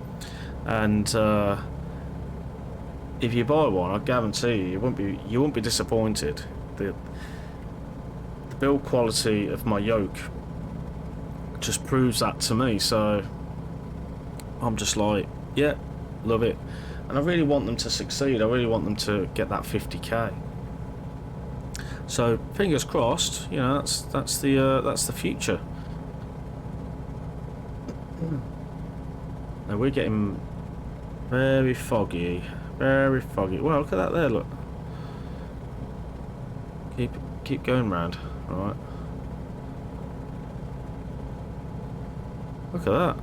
and if you buy one, I guarantee you won't be disappointed. The build quality of my yoke just proves that to me. So I'm just like, yeah, love it. And I really want them to succeed. I really want them to get that 50k. So fingers crossed. You know, that's the future. Now we're getting very foggy, very foggy. Well, look at that there. Look. Keep going round. All right. Look at that.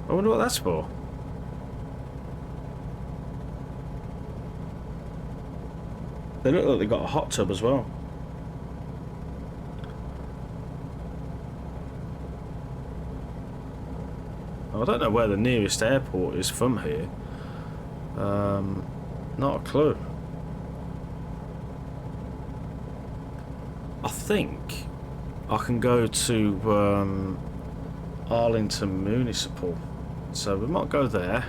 I wonder what that's for. They look like they've got a hot tub as well. I don't know where the nearest airport is from here. Not a clue. I think I can go to Arlington Municipal. So we might go there.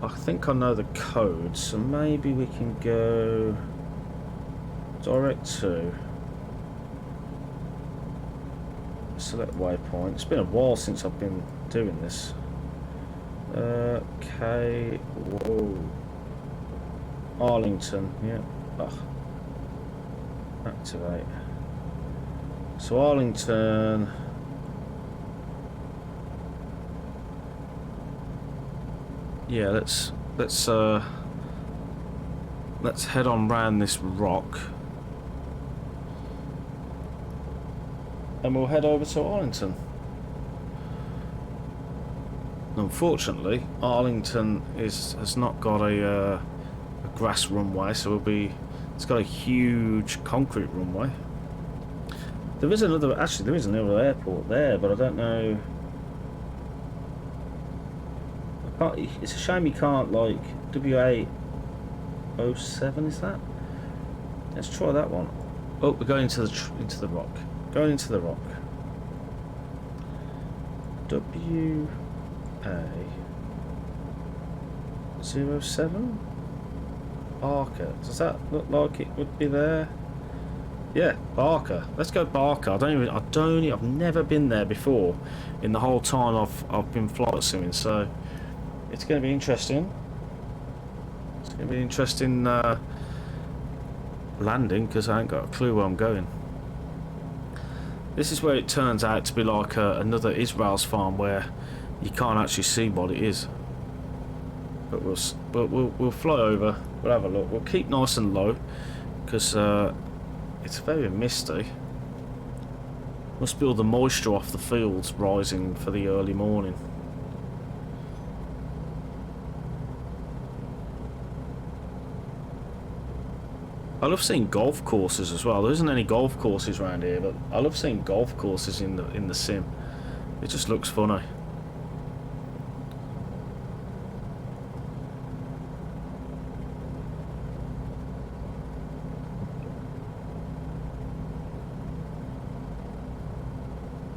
I think I know the code, so maybe we can go direct to select waypoint. It's been a while since I've been doing this. Okay, whoa. Arlington, yeah. Ugh. Activate. So Arlington. Yeah, let's head on round this rock, and we'll head over to Arlington. Unfortunately, Arlington has not got a grass runway, so it's got a huge concrete runway. There is another airport there, but I don't know. It's a shame you can't, like, WA07, is that? Let's try that one. Oh, we're going into the rock. Going into the rock. WA07? Barker. Does that look like it would be there? Yeah, Barker. Let's go Barker. I've never been there before in the whole time I've been flight simming, so it's going to be interesting. It's going to be interesting landing, because I ain't got a clue where I'm going. This is where it turns out to be like another Israel's farm, where you can't actually see what it is. But we'll fly over. We'll have a look. We'll keep nice and low, because it's very misty. Must be all the moisture off the fields rising for the early morning. I love seeing golf courses as well. There isn't any golf courses around here, but I love seeing golf courses in the sim. It just looks funny.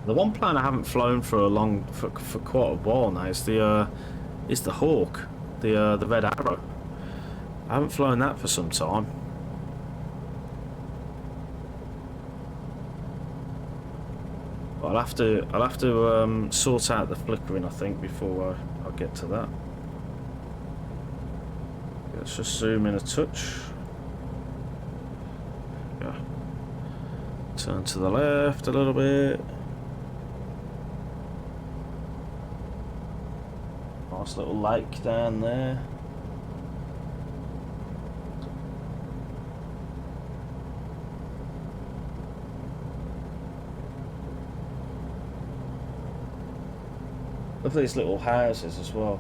The one plane I haven't flown for for quite a while now is the Hawk, the Red Arrow. I haven't flown that for some time. But I'll have to sort out the flickering, I think, before I get to that. Let's just zoom in a touch. Yeah. Turn to the left a little bit. Nice little lake down there. Look at these little houses as well.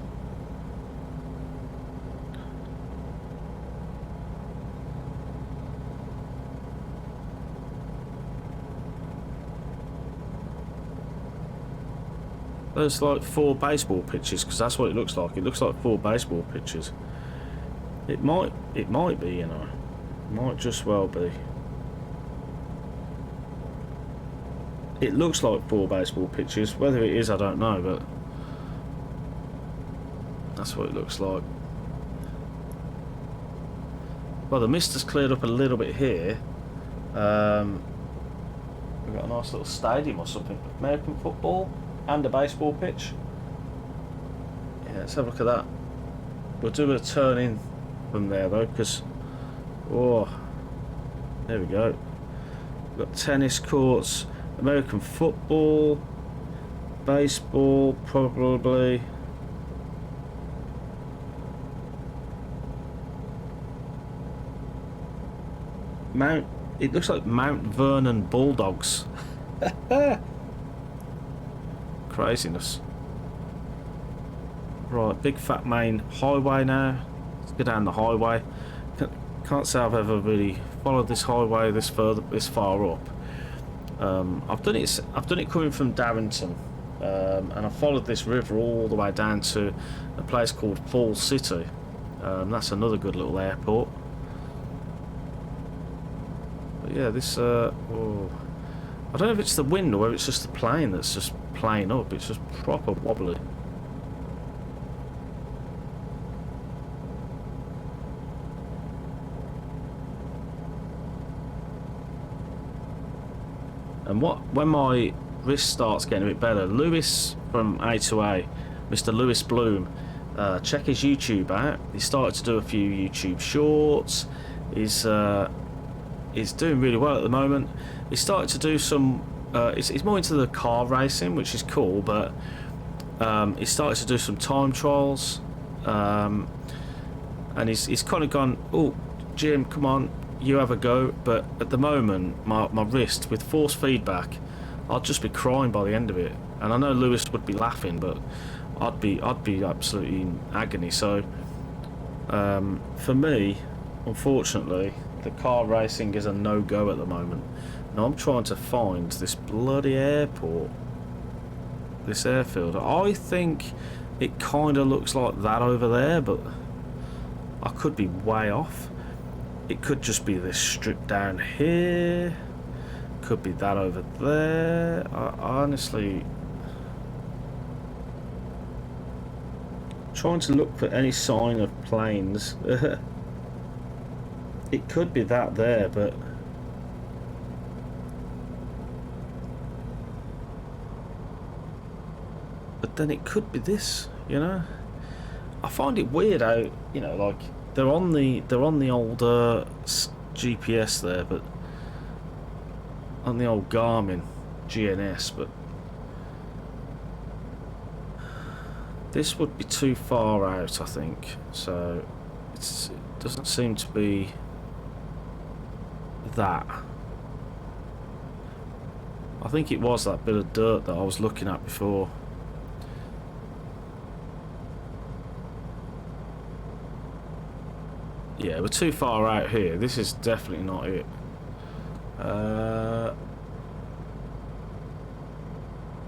There's like 4 baseball pitches, because that's what it looks like. It looks like 4 baseball pitches. It might be, you know. It might just well be. It looks like 4 baseball pitches. Whether it is, I don't know, but that's what it looks like. Well, the mist has cleared up a little bit here. We've got a nice little stadium or something. American football and a baseball pitch. Yeah, let's have a look at that. We'll do a turn in from there though, because oh, there we go. We've got tennis courts, American football, baseball, probably. It looks like Mount Vernon Bulldogs. Craziness. Right, big fat main highway now. Let's go down the highway. Can't say I've ever really followed this highway this far up. I've done it coming from Darrington, and I followed this river all the way down to a place called Fall City. That's another good little airport. But yeah, this oh, I don't know if it's the wind or if it's just the plane that's just playing up. It's just proper wobbly. And when my wrist starts getting a bit better, Lewis from A2A, Mr. Lewis Bloom, check his YouTube out. He started to do a few YouTube shorts. He's doing really well at the moment. He started to do some. He's more into the car racing, which is cool. But he started to do some time trials, and he's kind of gone, "Oh, Jim, come on, you have a go." But at the moment, my wrist with force feedback, I'd just be crying by the end of it. And I know Lewis would be laughing, but I'd be absolutely in agony. So for me, unfortunately, the car racing is a no-go at the moment. Now I'm trying to find this bloody airport, this airfield. I think it kind of looks like that over there, but I could be way off. It could just be this strip down here. Could be that over there. I honestly trying to look for any sign of planes. It could be that there, but then it could be this, you know. I find it weird how, you know, like they're on the old GPS there, but on the old Garmin GNS, but this would be too far out, I think. So it doesn't seem to be that. I think it was that bit of dirt that I was looking at before. Yeah, we're too far out here. This is definitely not it.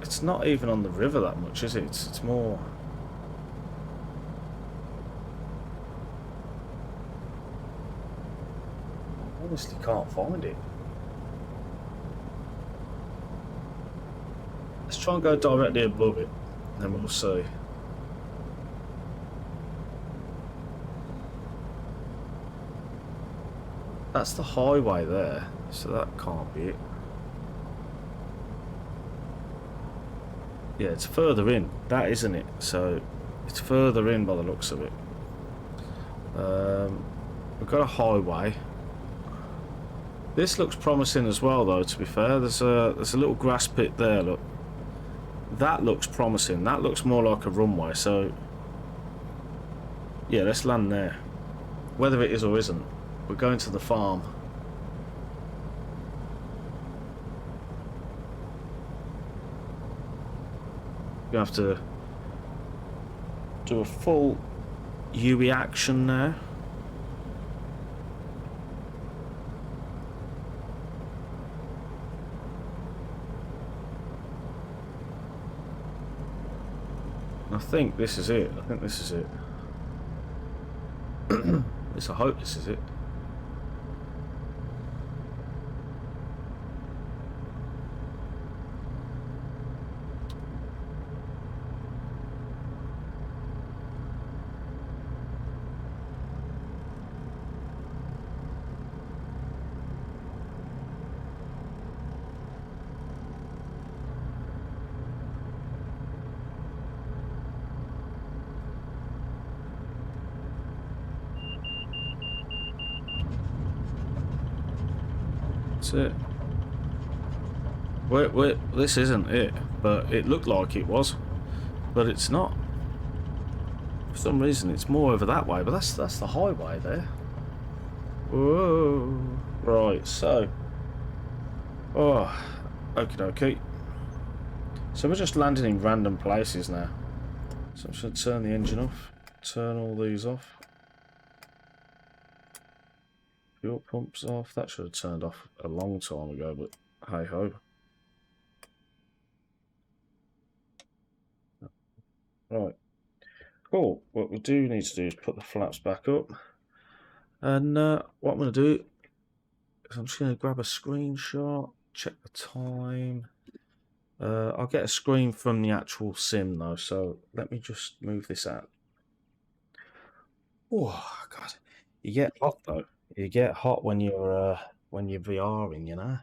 It's not even on the river that much, is it? It's more... I honestly can't find it. Let's try and go directly above it, and then we'll see. That's the highway there, so that can't be it. Yeah, it's further in. That isn't it. So it's further in by the looks of it. We've got a highway. This looks promising as well, though. To be fair, there's a little grass pit there. Look, that looks promising. That looks more like a runway. So yeah, let's land there. Whether it is or isn't, we're going to the farm. You have to do a full UE action now. I think this is it. I think this is it. At least I hope this is it. That's it. Wait, this isn't it, but it looked like it was, but it's not. For some reason, it's more over that way, but that's the highway there. Whoa! Right, so, oh, okie dokie. So we're just landing in random places now. So I'm just going to turn the engine off, turn all these off. Fuel pumps off. That should have turned off a long time ago, but hey ho. Right. Cool. What we do need to do is put the flaps back up. And what I'm going to do is I'm just going to grab a screenshot, check the time. I'll get a screen from the actual sim though, so let me just move this out. Oh God, you get hot though. You get hot when you're VRing, you know.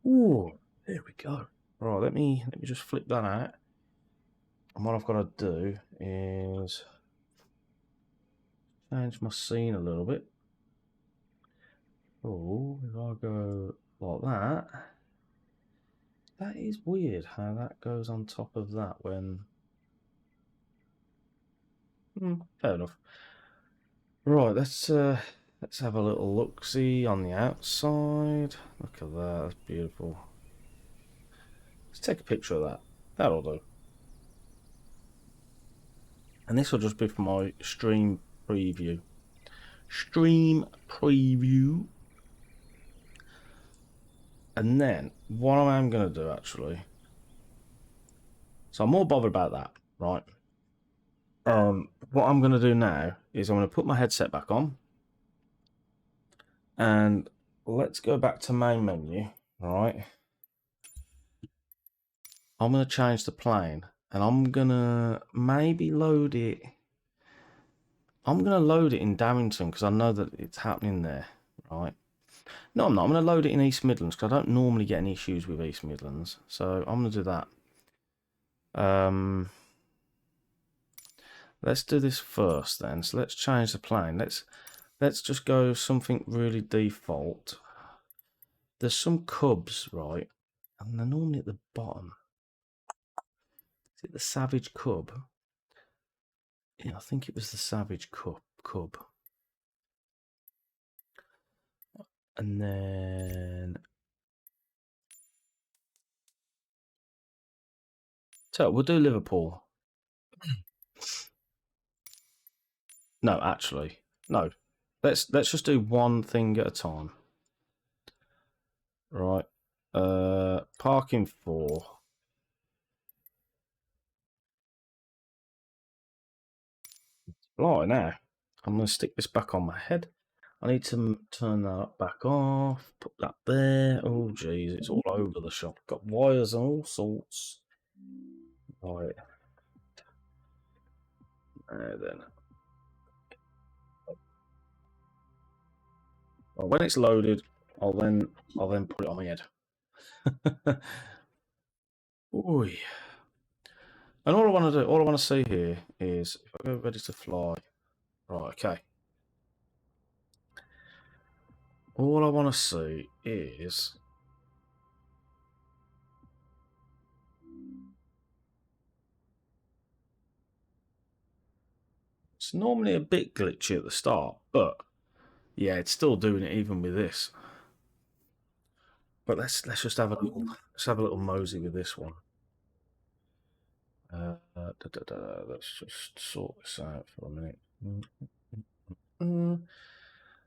Ooh, there we go. Right, let me just flip that out. And what I've got to do is change my scene a little bit. Oh, if I go like that, that is weird how that goes on top of that when. Fair enough. Right, let's have a little look-see on the outside. Look at that, that's beautiful. Let's take a picture of that. That'll do. And this will just be for my stream preview. Stream preview. And then what I am going to do actually. So I'm more bothered about that, right? What I'm going to do now is I'm going to put my headset back on. And let's go back to main menu, right? I'm going to change the plane. And I'm going to maybe load it. I'm going to load it in Darrington because I know that it's happening there, right? No, I'm not. I'm going to load it in East Midlands because I don't normally get any issues with East Midlands. So I'm going to do that. Let's do this first then. So let's change the plane. Let's just go something really default. There's some cubs, right? And they're normally at the bottom. Is it the Savage Cub? Yeah, I think it was the Savage Cub. And then... So we'll do Liverpool. No, actually. No. Let's just do one thing at a time. Right. Parking 4. Right now. I'm going to stick this back on my head. I need to turn that back off, put that there. Oh, geez, it's all over the shop. Got wires and all sorts. Right. Then. Well, when it's loaded, I'll then put it on my head. Ooh. And all I want to do, all I want to see here is if I go ready to fly. Right, okay. All I want to see is it's normally a bit glitchy at the start, but yeah, it's still doing it even with this. But let's just have a little mosey with this one. Let's just sort this out for a minute.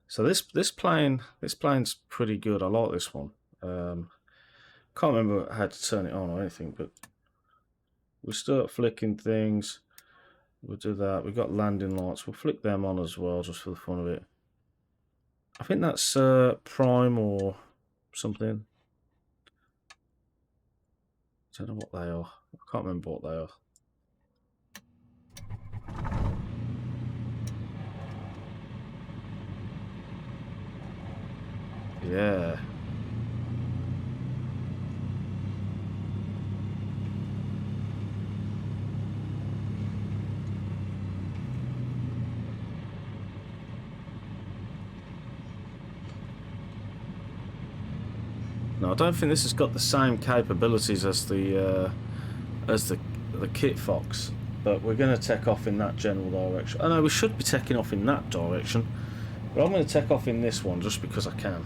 So this plane's pretty good. I like this one. Can't remember how to turn it on or anything, but we'll start flicking things. We'll do that. We've got landing lights. We'll flick them on as well, just for the fun of it. I think that's prime or something. I don't know what they are. I can't remember what they are. Yeah. No, I don't think this has got the same capabilities as the Kitfox, but we're going to take off in that general direction. I know we should be taking off in that direction, but I'm going to take off in this one just because I can.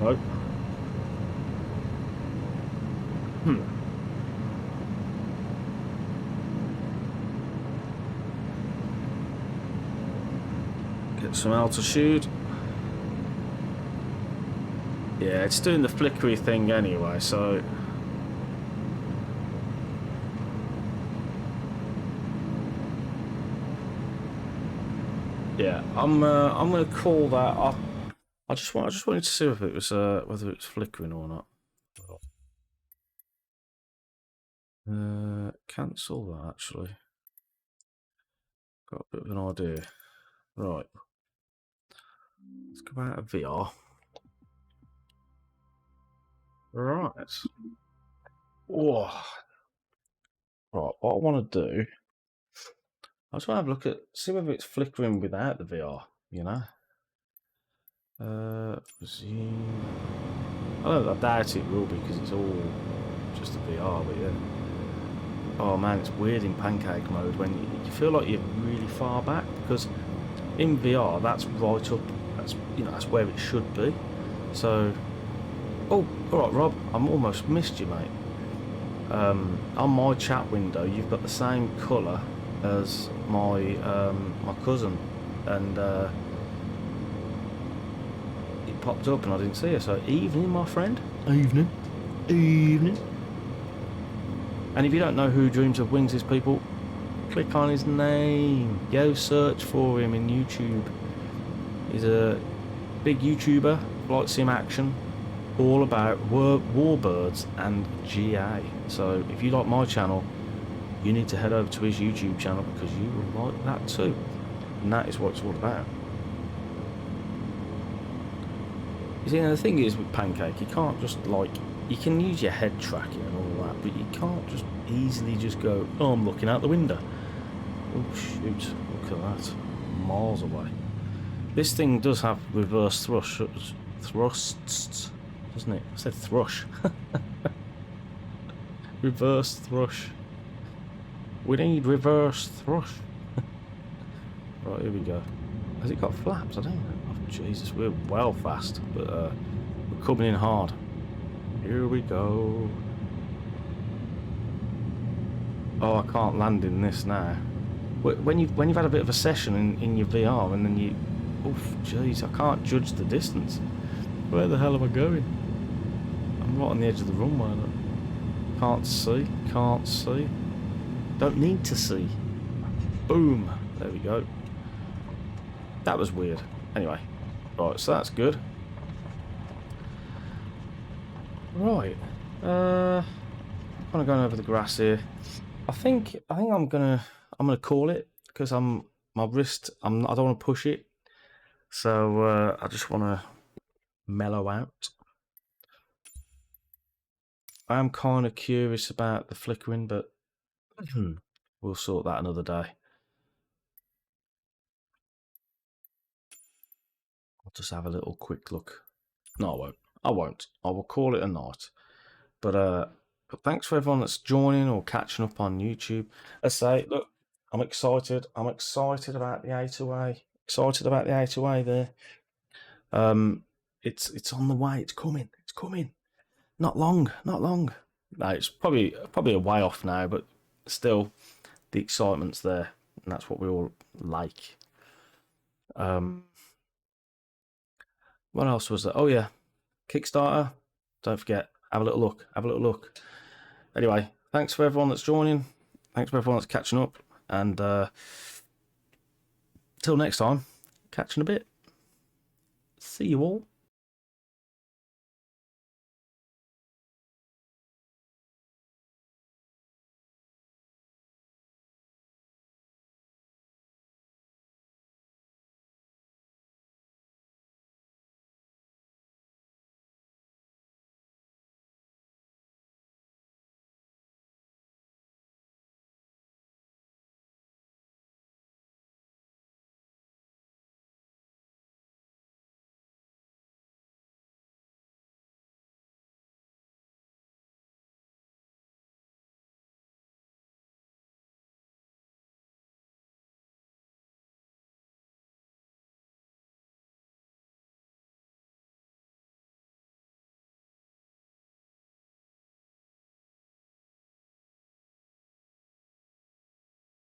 Right. Get some altitude. Yeah, it's doing the flickery thing anyway, so yeah, I'm gonna call that up. I just wanted to see if it was whether it's flickering or not. Cancel that actually. Got a bit of an idea. Right. Let's go out of VR. Right. Whoa. Right, what I want to do, I just want to have a look at, see whether it's flickering without the VR, you know? Zoom. I doubt it will be because it's all just a VR, but yeah. Oh man, it's weird in pancake mode when you feel like you're really far back, because in VR that's right up, that's where it should be. So, oh, all right, Rob, I'm almost missed you, mate. On my chat window, you've got the same colour as my my cousin, and it popped up and I didn't see it. So evening, my friend. Evening. And if you don't know who Dreams of Wings is, people, click on his name. Go search for him in YouTube. He's a big YouTuber, likes sim action, all about warbirds and GA. So if you like my channel, you need to head over to his YouTube channel because you will like that too. And that is what it's all about. You see, now the thing is with Pancake, you can't just you can use your head tracking and all that, but you can't just easily just go, oh, I'm looking out the window. Oh shoot, look at that. Miles away. This thing does have reverse thrusts, doesn't it? I said thrush. Reverse thrush. We need reverse thrush. Right, here we go. Has it got flaps? I don't know. Oh, Jesus, we're well fast, but we're coming in hard. Here we go. Oh, I can't land in this now. When you've had a bit of a session in your VR and then you, oof, jeez, I can't judge the distance. Where the hell am I going? I'm right on the edge of the runway. Look. Can't see. Can't see. Don't need to see. Boom. There we go. That was weird. Anyway. Right, so that's good. Right. Kind of going over the grass here. I think I'm gonna call it, because my wrist, I don't want to push it. So I just want to mellow out. I am kind of curious about the flickering, but we'll sort that another day. I'll just have a little quick look. No, I won't. I won't. I will call it a night. But thanks for everyone that's joining or catching up on YouTube. As I say, look, I'm excited. I'm excited about the A2A. Excited about the A2A there. It's on the way. It's coming. It's coming. Not long. Not long. No, it's probably a way off now, but still, the excitement's there, and that's what we all like. What else was there? Oh yeah, Kickstarter. Don't forget, have a little look. Have a little look. Anyway, thanks for everyone that's joining. Thanks for everyone that's catching up. And till next time, catch in a bit. See you all.